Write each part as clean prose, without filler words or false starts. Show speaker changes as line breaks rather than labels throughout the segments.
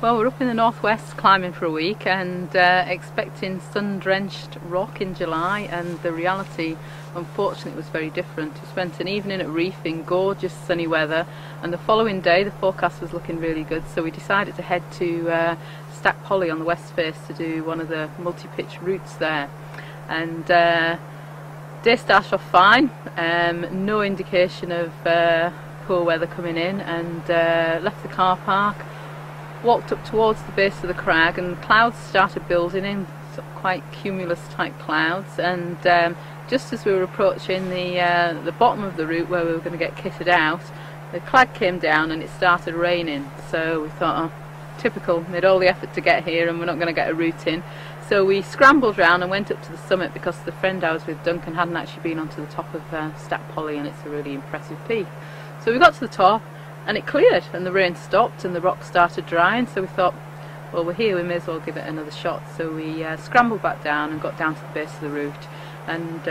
Well, we're up in the northwest climbing for a week and expecting sun-drenched rock in July, and the reality unfortunately was very different. We spent an evening at Reef in gorgeous sunny weather, and the following day the forecast was looking really good, so we decided to head to Stack Polly on the west face to do one of the multi-pitch routes there. And day started off fine, no indication of poor weather coming in, and left the car park, walked up towards the base of the crag, and clouds started building in, sort of quite cumulus type clouds, and just as we were approaching the bottom of the route where we were going to get kitted out, the clag came down and it started raining. So we thought, oh, typical, made all the effort to get here and we're not going to get a route in. So we scrambled round and went up to the summit, because the friend I was with, Duncan, hadn't actually been onto the top of Stack Polly, and it's a really impressive peak. So we got to the top and it cleared and the rain stopped and the rock started drying, so we thought, well, we're here, we may as well give it another shot. So we scrambled back down and got down to the base of the route, and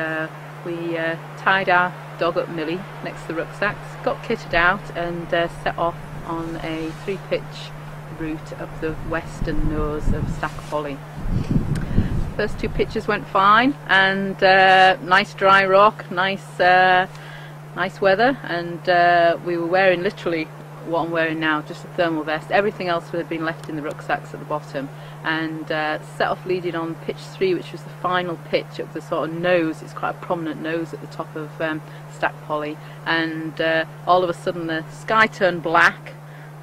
we tied our dog up Millie next to the rucksacks, got kitted out and set off on a 3-pitch route up the western nose of Stack Polly. First 2 pitches went fine, and nice dry rock, nice weather, and we were wearing literally what I'm wearing now, just a thermal vest. Everything else had been left in the rucksacks at the bottom, and set off leading on pitch 3, which was the final pitch up the sort of nose. It's quite a prominent nose at the top of Stack Polly, and all of a sudden the sky turned black,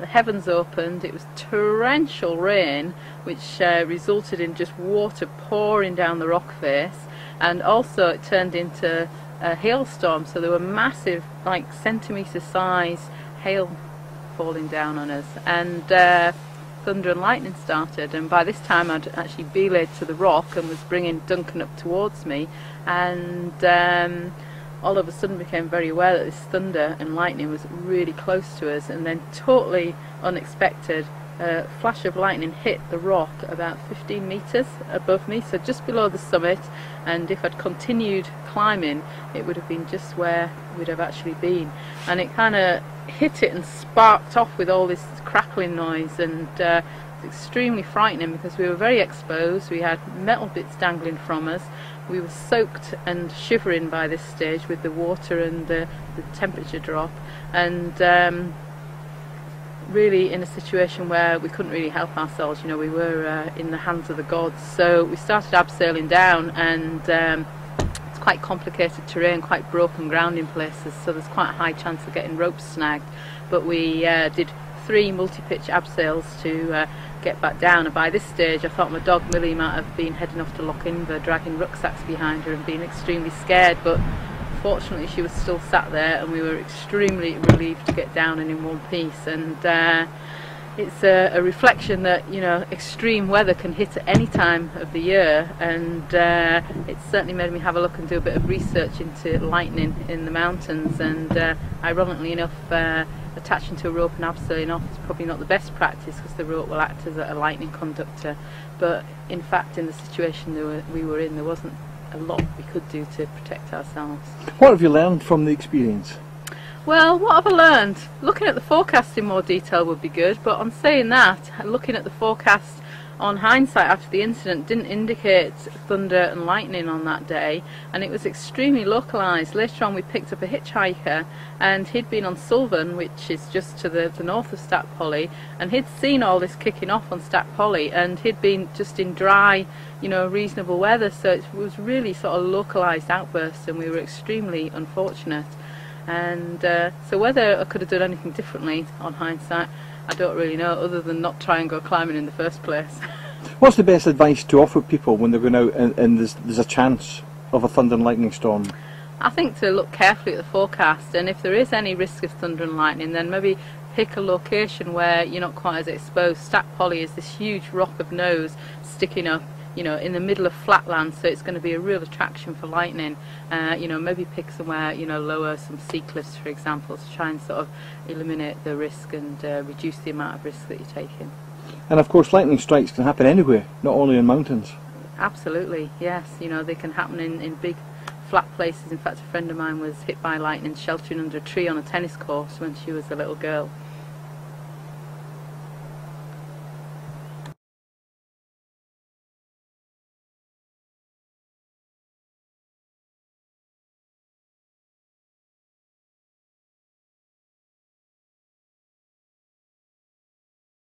the heavens opened, it was torrential rain, which resulted in just water pouring down the rock face, and also it turned into a hailstorm, so there were massive, like centimetre size hail falling down on us, and thunder and lightning started. And by this time I'd actually belayed to the rock and was bringing Duncan up towards me, and all of a sudden became very aware that this thunder and lightning was really close to us, and then totally unexpected, a flash of lightning hit the rock about 15 metres above me, so just below the summit, and if I'd continued climbing it would have been just where we'd have actually been. And it kind of hit it and sparked off with all this crackling noise, and it's extremely frightening because we were very exposed, we had metal bits dangling from us, we were soaked and shivering by this stage with the water and the temperature drop, and really in a situation where we couldn't really help ourselves. You know, we were in the hands of the gods. So we started abseiling down, and it's quite complicated terrain, quite broken ground in places, so there's quite a high chance of getting ropes snagged. But we did 3 multi-pitch abseils to get back down, and by this stage I thought my dog Millie might have been heading off to Loch Inver, dragging rucksacks behind her and being extremely scared, but fortunately she was still sat there, and we were extremely relieved to get down and in one piece. And it's a reflection that, you know, extreme weather can hit at any time of the year, and it certainly made me have a look and do a bit of research into lightning in the mountains. And ironically enough, attaching to a rope and abseiling off is probably not the best practice, because the rope will act as a lightning conductor, but in fact in the situation we were in, there wasn't a lot we could do to protect ourselves.
What have you learned from the experience?
Well, what have I learned? Looking at the forecast in more detail would be good, but on saying that, looking at the forecast on hindsight after the incident didn't indicate thunder and lightning on that day, and it was extremely localised. Later on we picked up a hitchhiker, and he'd been on Sullivan, which is just to the north of Stack Polly, and he'd seen all this kicking off on Stack Polly, and he'd been just in dry, you know, reasonable weather, so it was really sort of localised outbursts, and we were extremely unfortunate. And so whether I could have done anything differently on hindsight, I don't really know, other than not try and go climbing in the first place.
What's the best advice to offer people when they're going out and there's a chance of a thunder and lightning storm?
I think to look carefully at the forecast, and if there is any risk of thunder and lightning, then maybe pick a location where you're not quite as exposed. Stack Polly is this huge rock of nose sticking up, you know, in the middle of flatland, so it's going to be a real attraction for lightning. You know, maybe pick somewhere, you know, lower, some sea cliffs for example, to try and sort of eliminate the risk and reduce the amount of risk that you're taking.
And of course lightning strikes can happen anywhere, not only in mountains.
Absolutely, yes. You know, they can happen in big flat places. In fact, a friend of mine was hit by lightning sheltering under a tree on a tennis course when she was a little girl.